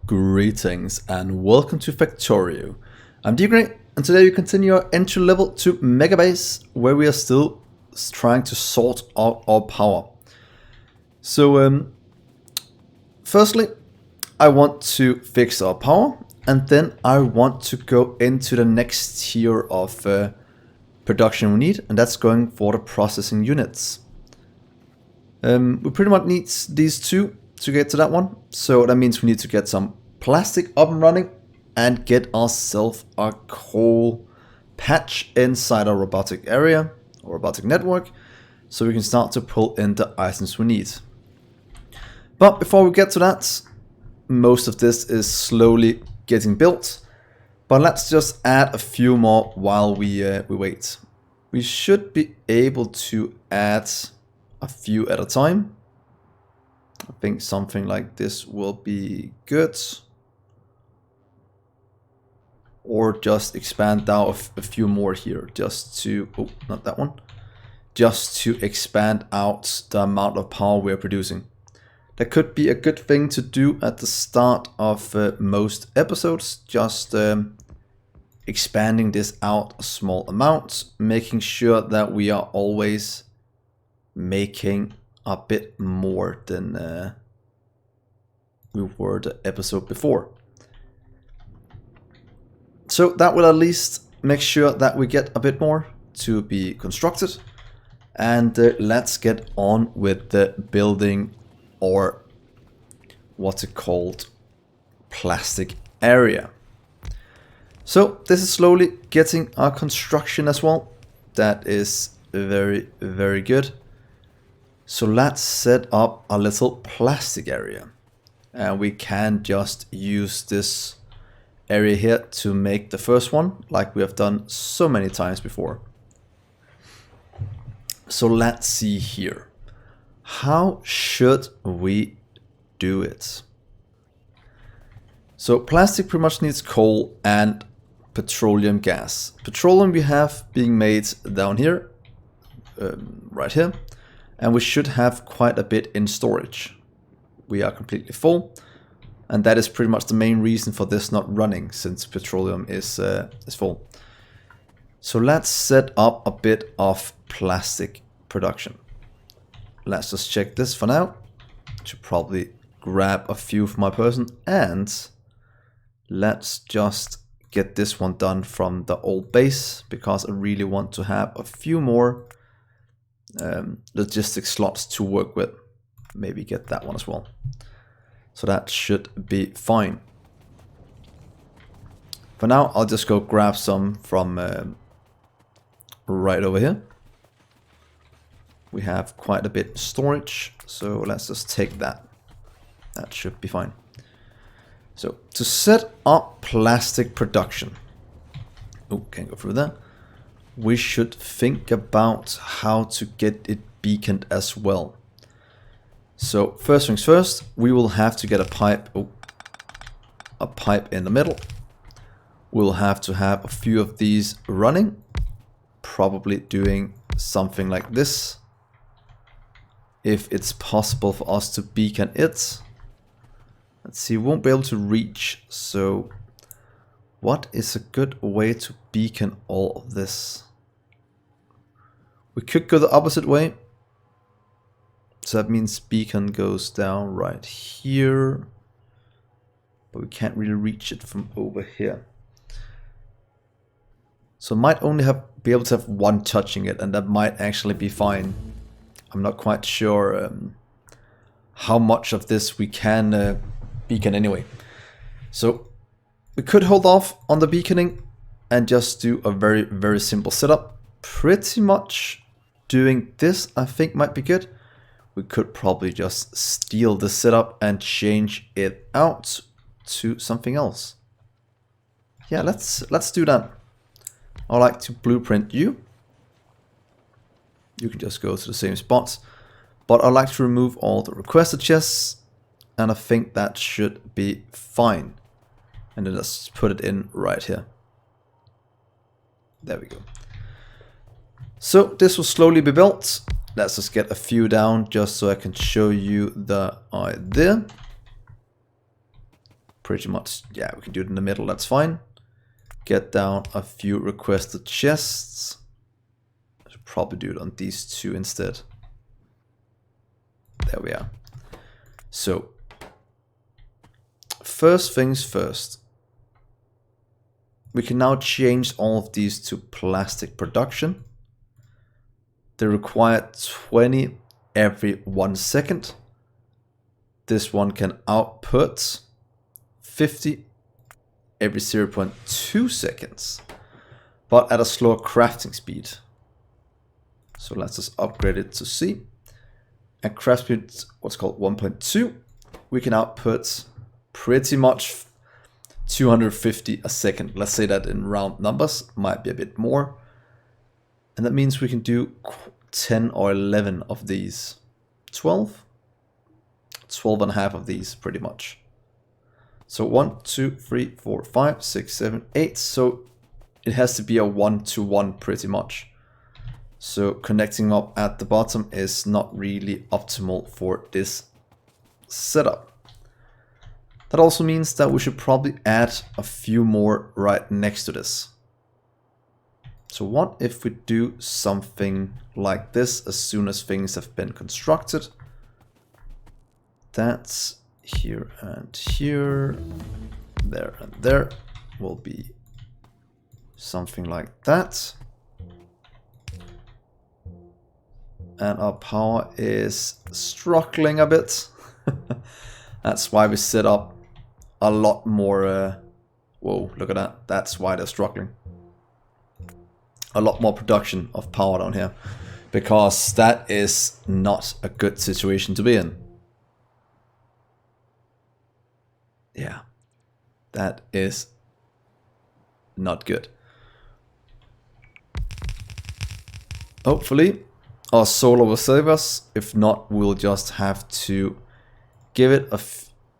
Greetings and welcome to Factorio. I'm Dgray and today we continue our entry level to Megabase, where we are still trying to sort out our power. So firstly I want to fix our power, and then I want to go into the next tier of production we need, and that's going for the processing units. We pretty much need these two to get to that one, so that means we need to get some plastic up and running and get ourselves a coal patch inside our robotic area or robotic network, so we can start to pull in the items we need. But before we get to that, most of this is slowly getting built, but let's just add a few more while we wait. We should be able to add a few at a time. I think something like this will be good. Or just expand out a few more here, just to, oh, not that one. Just to expand out the amount of power we're producing. That could be a good thing to do at the start of most episodes, just expanding this out a small amount, making sure that we are always making a bit more than we were the episode before. So that will at least make sure that we get a bit more to be constructed. And let's get on with the building, or what's it called, plastic area. So this is slowly getting our construction as well. That is very, very good. So let's set up a little plastic area, and we can just use this area here to make the first one, like we have done so many times before. So let's see here. How should we do it? So plastic pretty much needs coal and petroleum gas. Petroleum we have being made down here, right here. And we should have quite a bit in storage. We are completely full, and that is pretty much the main reason for this not running, since petroleum is full. So let's set up a bit of plastic production. Let's just check this for now. Should probably grab a few for my person, and let's just get this one done from the old base, because I really want to have a few more logistic slots to work with. Maybe get that one as well. So that should be fine. For now, I'll just go grab some from right over here. We have quite a bit of storage, so let's just take that. That should be fine. So to set up plastic production, oh, can't go through that. We should think about how to get it beaconed as well. So first things first, we will have to get a pipe, a pipe in the middle. We'll have to have a few of these running, probably doing something like this, if it's possible for us to beacon it. Let's see, we won't be able to reach, so what is a good way to beacon all of this? We could go the opposite way. So that means beacon goes down right here. But we can't really reach it from over here. So might only be able to have one touching it, and that might actually be fine. I'm not quite sure how much of this we can beacon anyway. So we could hold off on the beaconing and just do a very, very simple setup. Pretty much doing this, I think, might be good. We could probably just steal the setup and change it out to something else. Yeah, let's do that. I like to blueprint you. You can just go to the same spots, but I like to remove all the requested chests, and I think that should be fine. And then let's put it in right here. There we go. So this will slowly be built. Let's just get a few down just so I can show you the idea. pretty much, yeah, we can do it in the middle, that's fine. Get down a few requested chests. I should probably do it on these two instead. There we are. So, first things first. We can now change all of these to plastic production. They require 20 every 1 second. This one can output 50 every 0.2 seconds, but at a slower crafting speed. So let's just upgrade it to C. At craft speed, what's called 1.2, we can output pretty much 250 a second. Let's say that in round numbers, might be a bit more. And that means we can do 10 or 11 of these. 12 and a half of these, pretty much. So 1, 2, 3, 4, 5, 6, 7, 8. So it has to be a 1-to-1 pretty much. So connecting up at the bottom is not really optimal for this setup. That also means that we should probably add a few more right next to this. So what if we do something like this as soon as things have been constructed? That's here and here, there and there will be something like that. And our power is struggling a bit. That's why we set up a lot more, whoa, look at that. That's why they're struggling. A lot more production of power down here, because that is not a good situation to be in. Yeah, that is not good. Hopefully our solar will save us. If not, we'll just have to give it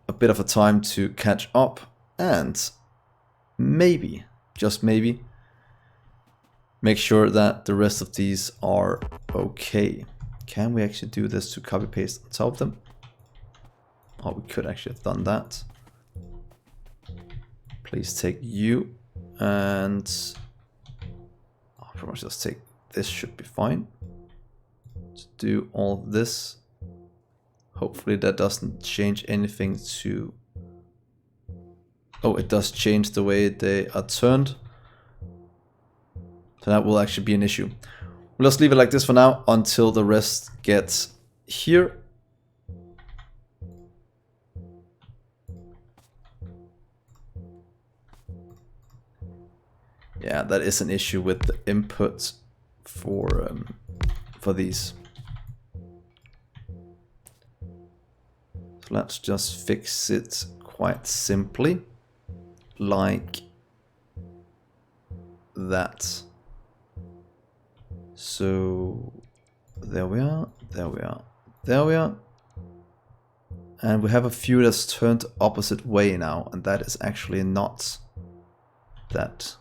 a bit of a time to catch up, and maybe, just maybe, make sure that the rest of these are okay. Can we actually do this to copy paste on top of them? Oh, we could actually have done that. Please take you, and I'll pretty much just take this, should be fine. Let's do all of this. Hopefully that doesn't change anything to... Oh, it does change the way they are turned. So that will actually be an issue. We'll just leave it like this for now until the rest gets here. Yeah, that is an issue with the input for these. So let's just fix it quite simply, like that. So there we are, there we are, there we are. And we have a few that's turned opposite way now, and that is actually not that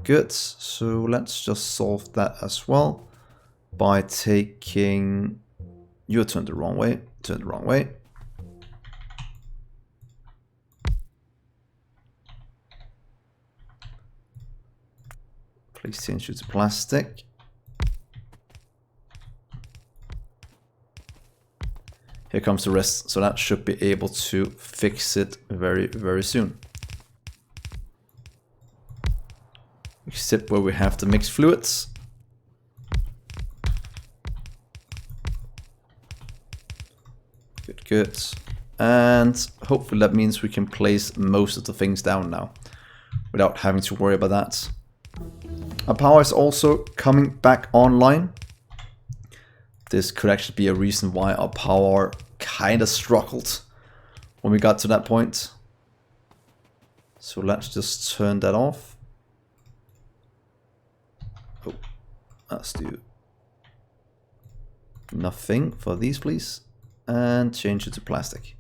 good. So let's just solve that as well by taking... You turned the wrong way, turn the wrong way. Please change it to plastic. Here comes the rest, so that should be able to fix it very, very soon. Except where we have the mixed fluids. Good, good. And hopefully that means we can place most of the things down now, without having to worry about that. Our power is also coming back online. This could actually be a reason why our power kind of struggled when we got to that point. So let's just turn that off. Oh, let's do nothing for these, please. And change it to plastic.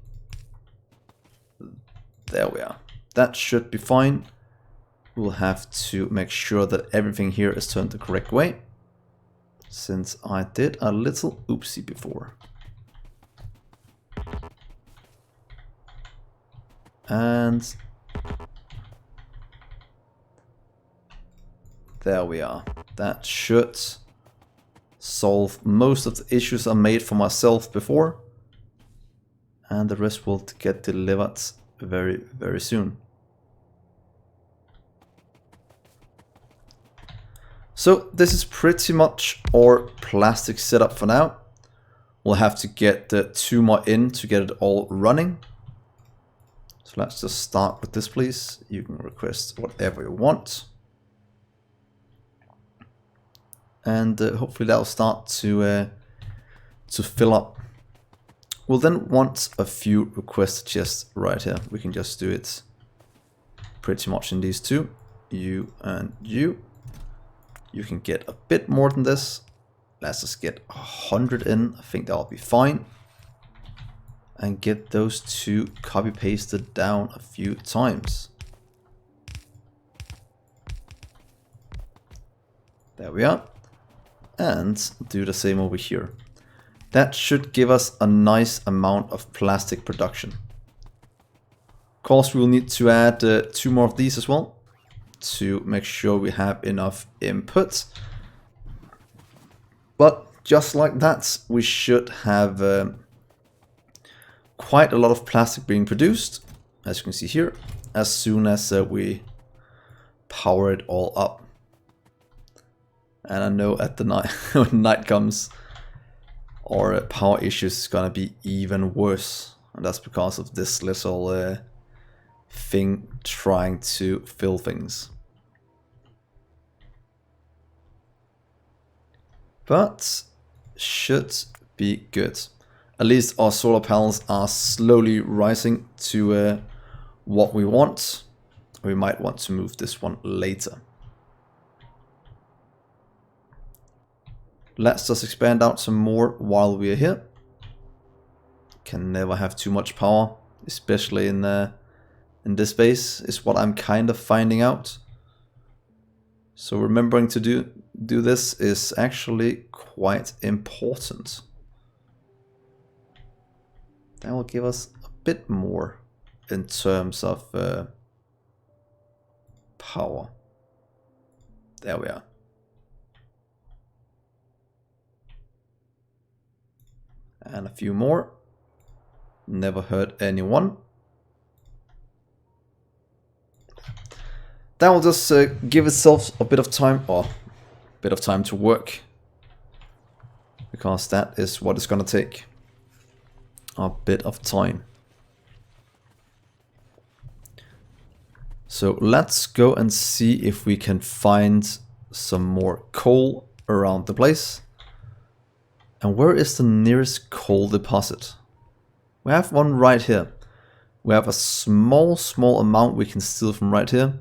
There we are. That should be fine. We'll have to make sure that everything here is turned the correct way, since I did a little oopsie before. And There we are. That should solve most of the issues I made for myself before. And the rest will get delivered very, very soon. So this is pretty much our plastic setup for now. We'll have to get the 2 more in to get it all running. So let's just start with this, please. You can request whatever you want. And hopefully that'll start to fill up. We'll then want a few request chests right here. We can just do it pretty much in these 2. You and you. You can get a bit more than this. Let's just get 100 in. I think that'll be fine. And get those 2 copy pasted down a few times. There we are. And do the same over here. That should give us a nice amount of plastic production. Of course, we'll need to add 2 more of these as well to make sure we have enough input. But just like that, we should have quite a lot of plastic being produced, as you can see here, as soon as we power it all up. And I know at the night when night comes, our power issues is gonna be even worse, and that's because of this little thing trying to fill things. But should be good. At least our solar panels are slowly rising to what we want. We might want to move this one later. Let's just expand out some more while we're here. Can never have too much power, especially in this base, is what I'm kind of finding out. So remembering to do this is actually quite important. That will give us a bit more in terms of power. There we are. And a few more. Never hurt anyone. That will just give itself a bit of time, or a bit of time to work, because that is what it's gonna take. A bit of time. So let's go and see if we can find some more coal around the place. And where is the nearest coal deposit? We have one right here. We have a small amount we can steal from right here.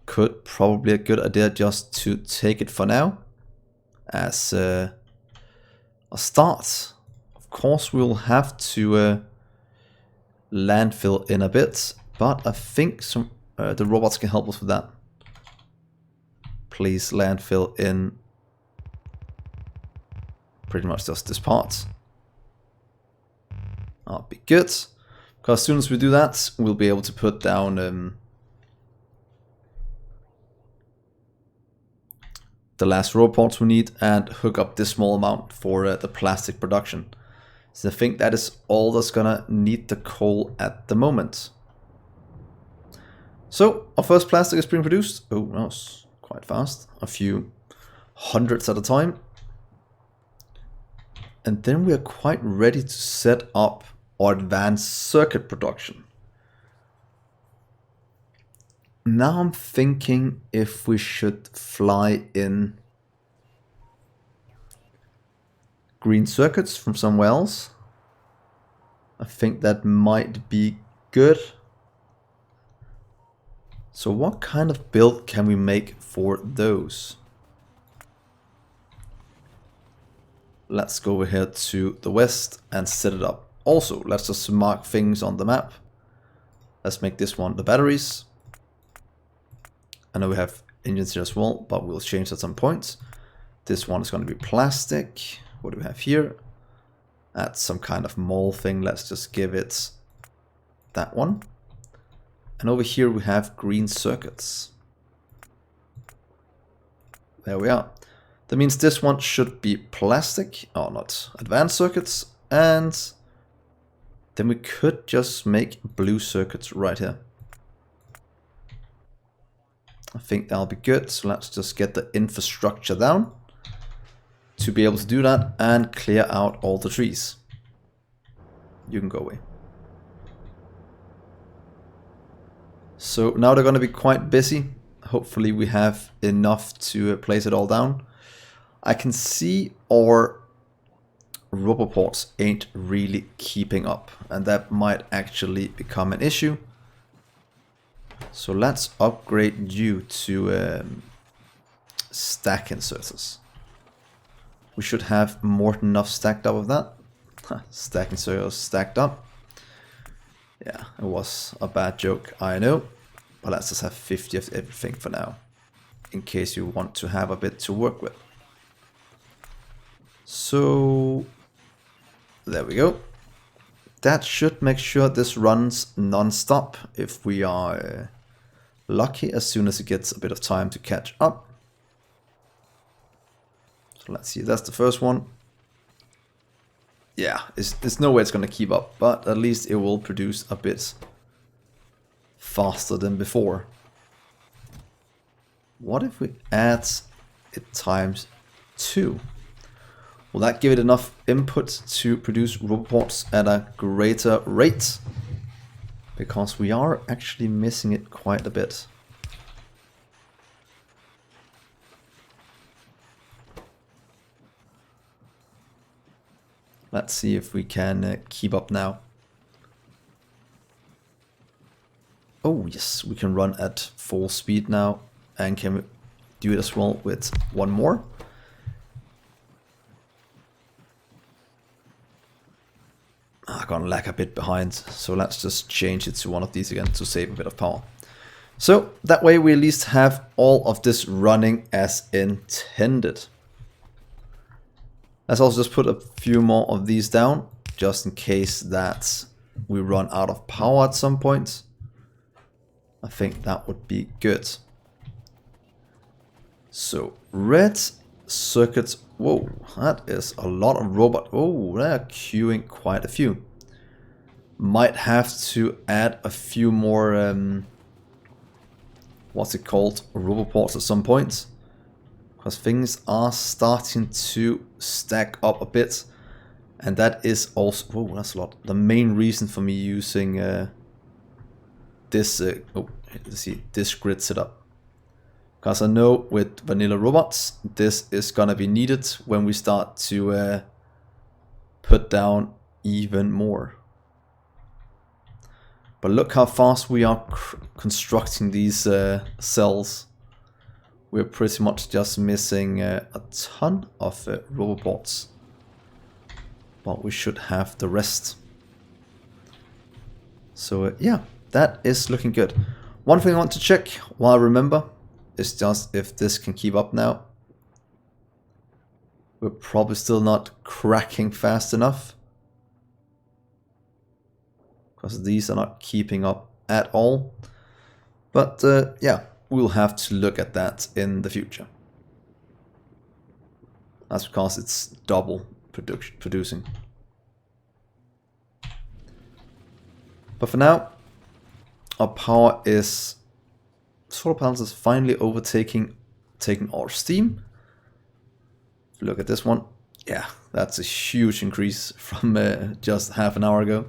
Could probably a good idea just to take it for now as a start. Of course, we'll have to landfill in a bit, but I think some the robots can help us with that. Please landfill in pretty much just this part. That'll be good, because as soon as we do that, we'll be able to put down the last robots we need and hook up this small amount for the plastic production. So I think that is all that's gonna need the coal at the moment. So our first plastic is being produced. Oh, that was quite fast. A few hundreds at a time. And then we are quite ready to set up our advanced circuit production. Now I'm thinking if we should fly in green circuits from somewhere else. I think that might be good. So what kind of build can we make for those? Let's go over here to the west and set it up. Also, let's just mark things on the map. Let's make this one the batteries. I know we have engines here as well, but we'll change at some point. This one is going to be plastic. What do we have here? That's some kind of mole thing. Let's just give it that one. And over here we have green circuits. There we are. That means this one should be plastic, or not, advanced circuits, and then we could just make blue circuits right here. I think that'll be good, so let's just get the infrastructure down to be able to do that and clear out all the trees. You can go away. So now they're going to be quite busy. Hopefully we have enough to place it all down. I can see our roboports ain't really keeping up, and that might actually become an issue. So let's upgrade you to stack inserters. We should have more than enough stacked up of that. Stack inserters stacked up. Yeah, it was a bad joke, I know. But let's just have 50 of everything for now, in case you want to have a bit to work with. So there we go. That should make sure this runs non-stop if we are lucky, as soon as it gets a bit of time to catch up. So let's see, that's the first one. Yeah, there's no way it's going to keep up, but at least it will produce a bit faster than before. What if we add it times 2? Will that give it enough input to produce roboports at a greater rate? Because we are actually missing it quite a bit. Let's see if we can keep up now. Oh yes, we can run at full speed now. And can we do it as well with one more? I'm gonna lag a bit behind, so let's just change it to one of these again to save a bit of power. So that way we at least have all of this running as intended. Let's also just put a few more of these down, just in case that we run out of power at some point. I think that would be good. So red circuits. Whoa, that is a lot of robot. Oh, they're queuing quite a few. Might have to add a few more, what's it called, roboports at some point. Because things are starting to stack up a bit. And that is also, oh, that's a lot. The main reason for me using this, let's see, this grid setup. Because I know with vanilla robots, this is gonna be needed when we start to put down even more. But look how fast we are constructing these cells. We're pretty much just missing a ton of roboports. But we should have the rest. So yeah, that is looking good. One thing I want to check while I remember is just if this can keep up now. We're probably still not cracking fast enough. Because these are not keeping up at all. But yeah, we'll have to look at that in the future. That's because it's double producing. But for now, our power is, solar panels is finally taking our steam. If you look at this one, yeah, that's a huge increase from just half an hour ago.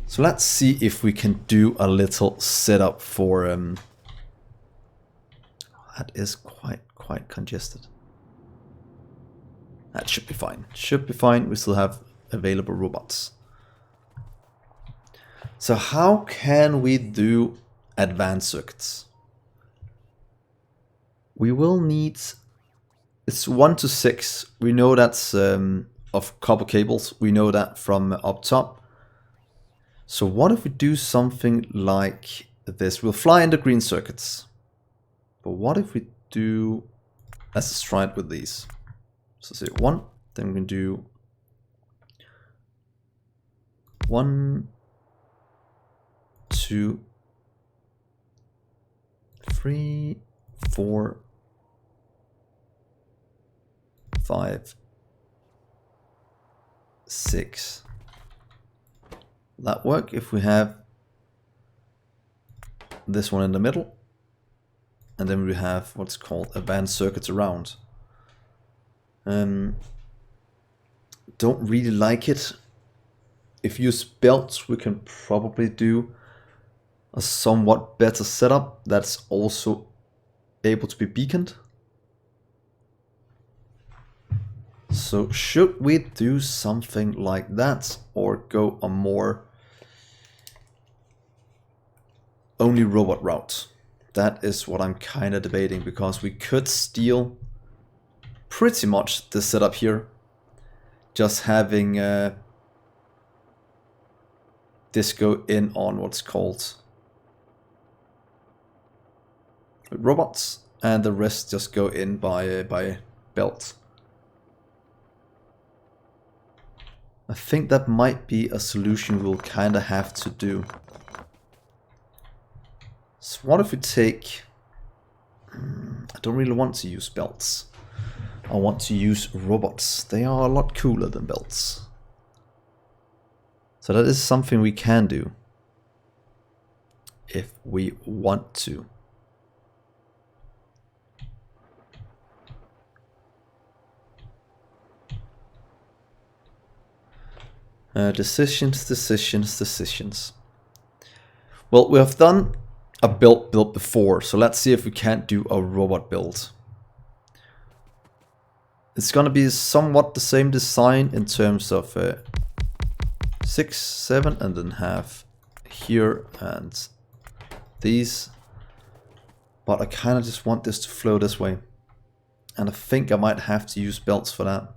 So let's see if we can do a little setup for that is quite congested. That should be fine. Should be fine. We still have available robots. So how can we do advanced circuits? We will need, it's 1 to 6. We know that's of copper cables. We know that from up top. So what if we do something like this? We'll fly into green circuits. But what if we do, let's just try it with these. So say 1, then we can do 1, 2, 3, 4, 5, 6. Will that work if we have this one in the middle? And then we have what's called advanced circuits around. Don't really like it. If you use belts, we can probably do a somewhat better setup that's also able to be beaconed. So should we do something like that, or go a more only robot route? That is what I'm kind of debating, because we could steal pretty much the setup here, just having this go in on what's called robots, and the rest just go in by belt. I think that might be a solution we'll kind of have to do. So what if we take... I don't really want to use belts. I want to use robots. They are a lot cooler than belts. So that is something we can do, if we want to. Decisions. Well, we have done a belt build before, so let's see if we can't do a robot build. It's gonna be somewhat the same design in terms of 6, 7, and then have here and these. But I kind of just want this to flow this way. And I think I might have to use belts for that.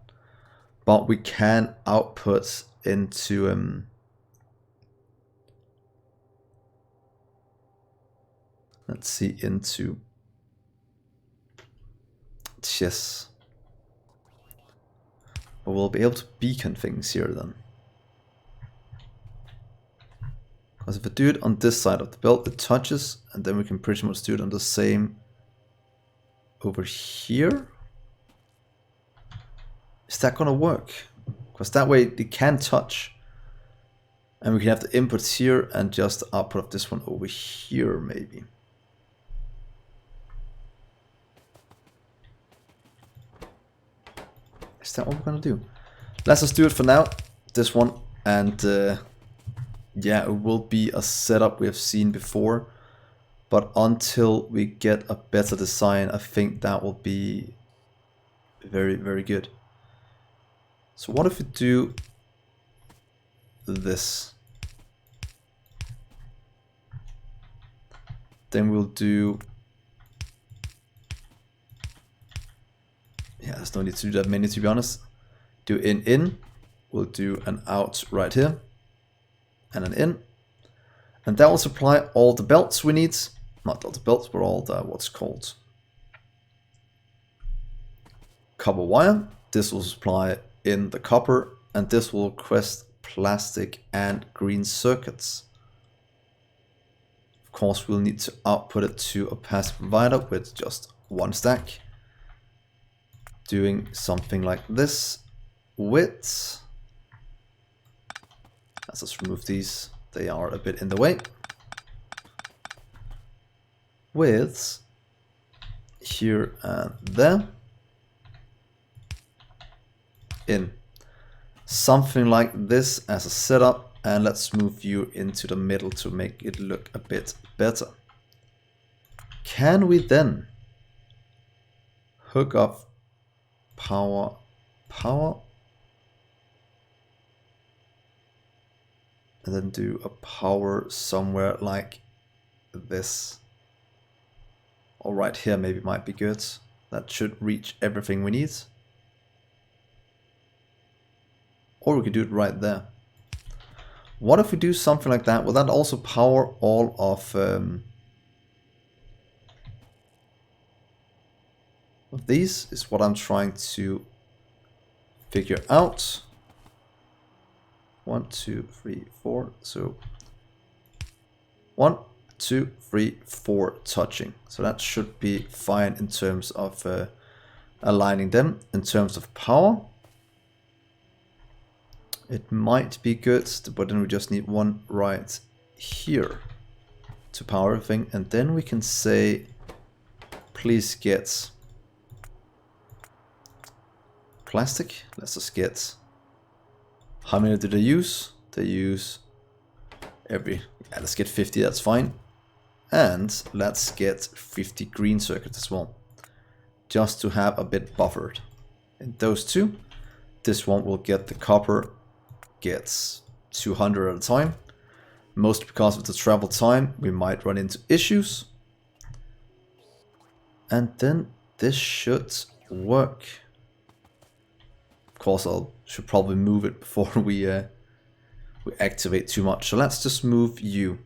But we can output into let's see, into chess. But we'll be able to beacon things here then. Because if I do it on this side of the belt, it touches, and then we can pretty much do it on the same over here. Is that gonna work? Because that way it can touch. And we can have the inputs here and just the output of this one over here maybe. Is that what we're gonna do? Let's just do it for now, this one, and yeah, it will be a setup we have seen before, but until we get a better design, I think that will be very, very good. So what if we do this? Then we'll do... Yeah, there's no need to do that many, to be honest. Do in, we'll do an out right here, and an in. And that will supply all the belts we need. Not all the belts, but all the what's called copper wire. This will supply in the copper, and this will request plastic and green circuits. Of course, we'll need to output it to a passive provider with just one stack. Doing something like this with... Let's just remove these, they are a bit in the way. With here and there. In. Something like this as a setup, and let's move you into the middle to make it look a bit better. Can we then hook up power, and then do a power somewhere like this, or right here maybe might be good. That should reach everything we need. Or we could do it right there. What if we do something like that? Will that also power all of these? Is what I'm trying to figure out. 1, 2, 3, 4. So 1, 2, 3, 4 touching. So that should be fine in terms of aligning them in terms of power. It might be good, but then we just need one right here to power everything. And then we can say, please get plastic. Let's just get, how many do they use? They use let's get 50, that's fine. And let's get 50 green circuits as well, just to have a bit buffered. And those two, this one will get the copper, gets 200 at a time. Mostly because of the travel time, we might run into issues. And then this should work. Of course, should probably move it before we activate too much. So let's just move you.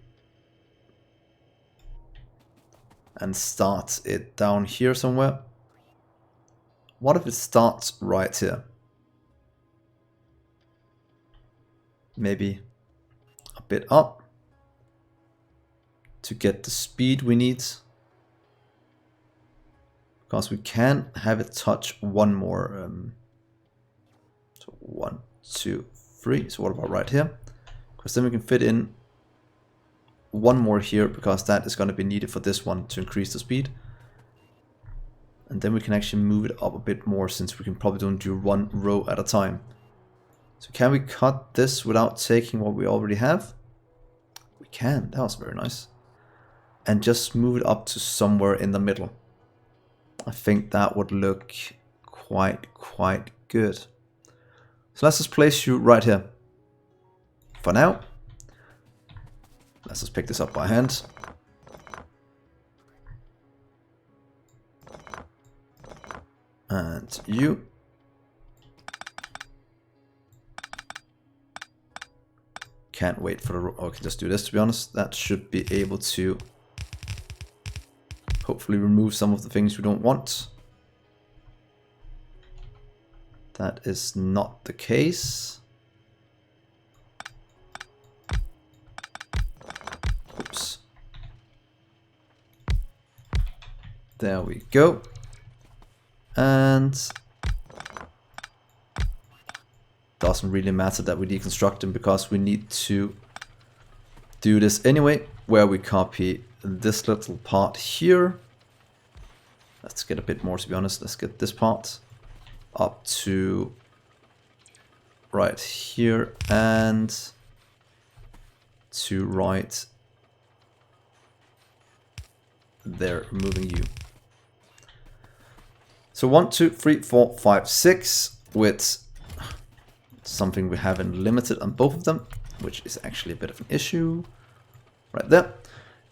And start it down here somewhere. What if it starts right here? Maybe a bit up to get the speed we need. Because we can have it touch one more. So 1, 2, 3. So what about right here? Because then we can fit in one more here, because that is going to be needed for this one to increase the speed. And then we can actually move it up a bit more, since we can probably don't do one row at a time. So can we cut this without taking what we already have? We can. That was very nice. And just move it up to somewhere in the middle. I think that would look quite good. So let's just place you right here. For now. Let's just pick this up by hand. And you. Can't wait for the... Oh, I can just do this, to be honest. That should be able to hopefully remove some of the things we don't want. That is not the case. Oops. There we go. And doesn't really matter that we deconstruct them, because we need to do this anyway, where we copy this little part here. Let's get a bit more, to be honest. Let's get this part up to right here and to right there, removing you. So 1, 2, 3, 4, 5, 6 with something we haven't limited on both of them, which is actually a bit of an issue right there.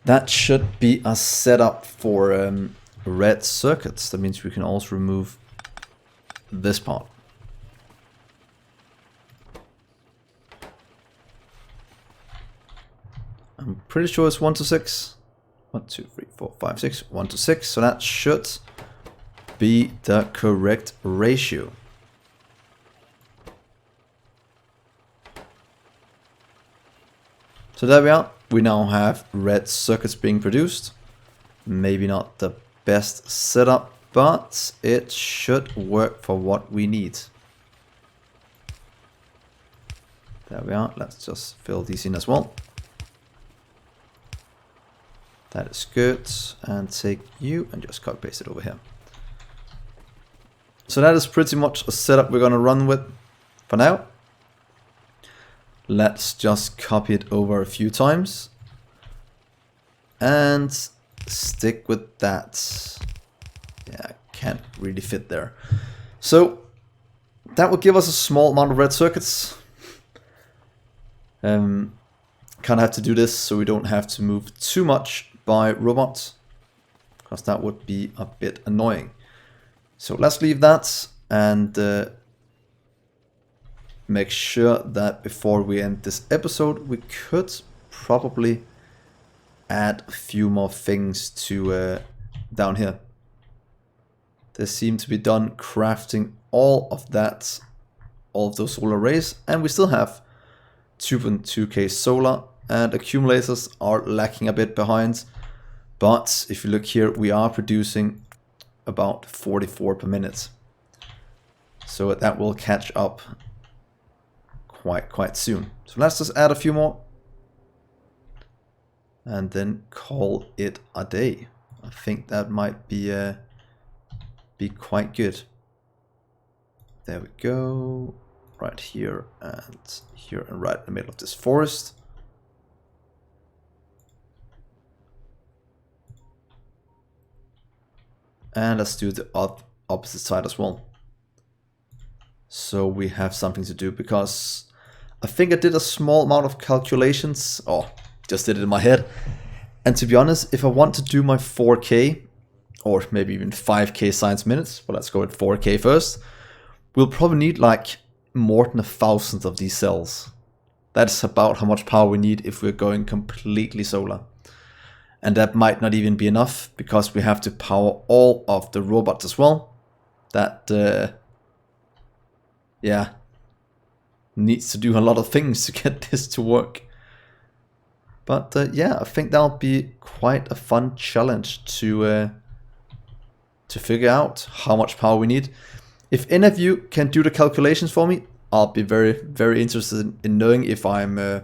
That should be a setup for red circuits. That means we can also remove this part. I'm pretty sure it's 1 to 6. 1, 2, 3, 4, 5, 6. 1 to 6. So that should be the correct ratio. So there we are. We now have red circuits being produced. Maybe not the best setup, but it should work for what we need. There we are. Let's just fill these in as well. That is good. And take you and just copy paste it over here. So that is pretty much a setup we're going to run with for now. Let's just copy it over a few times and stick with that. Yeah, can't really fit there. So that will give us a small amount of red circuits. Kind of have to do this so we don't have to move too much by robot, because that would be a bit annoying. So let's leave that and make sure that before we end this episode, we could probably add a few more things to down here. They seem to be done crafting all of that, all of those solar arrays, and we still have 2.2k solar, and accumulators are lacking a bit behind. But if you look here, we are producing about 44 per minute. So that will catch up quite soon. So let's just add a few more. And then call it a day. I think that might be quite good. There we go. Right here and right in the middle of this forest. And let's do the opposite side as well. So we have something to do, because I think I did a small amount of calculations. Oh, just did it in my head. And to be honest, if I want to do my 4K or maybe even 5K science minutes, but let's go with 4K first, we'll probably need like more than 1,000 of these cells. That's about how much power we need if we're going completely solar. And that might not even be enough, because we have to power all of the robots as well. That, yeah, needs to do a lot of things to get this to work. But yeah, I think that'll be quite a fun challenge to figure out how much power we need. If any of you can do the calculations for me, I'll be very interested in knowing if I'm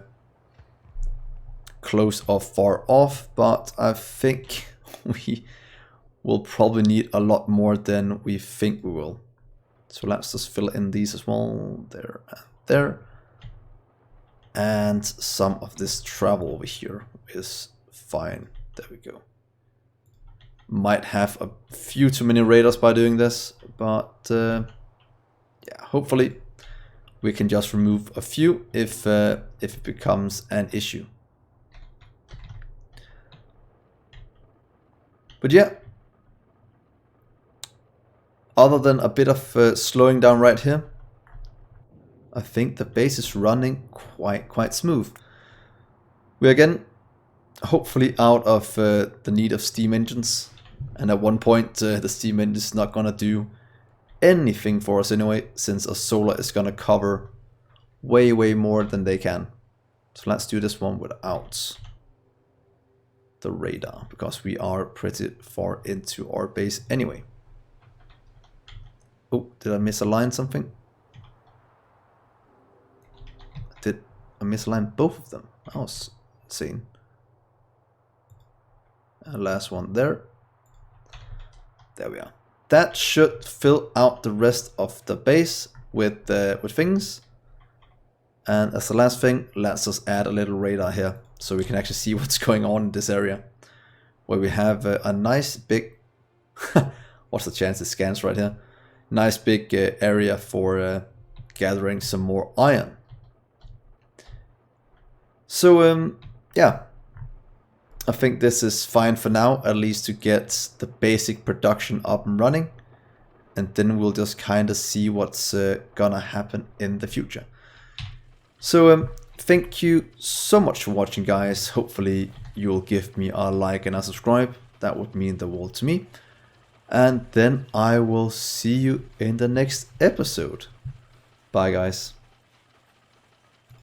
close or far off. But I think we will probably need a lot more than we think we will. So let's just fill in these as well. There and there. And some of this travel over here is fine. There we go. Might have a few too many radars by doing this, but yeah, hopefully we can just remove a few if it becomes an issue. But yeah, other than a bit of slowing down right here, I think the base is running quite smooth. We're again hopefully out of the need of steam engines, and at one point the steam engine is not gonna do anything for us anyway, since a solar is gonna cover way more than they can. So let's do this one without the radar, because we are pretty far into our base anyway. Oh, did I misalign something? Did I misalign both of them? I was insane. And last one there. There we are. That should fill out the rest of the base with things. And as the last thing, let's just add a little radar here, so we can actually see what's going on in this area, where we have a nice big what's the chance it scans right here? Nice big area for gathering some more iron. So yeah, I think this is fine for now, at least to get the basic production up and running, and then we'll just kind of see what's gonna happen in the future. So thank you so much for watching, guys. Hopefully you'll give me a like and a subscribe. That would mean the world to me. And then I will see you in the next episode. Bye, guys.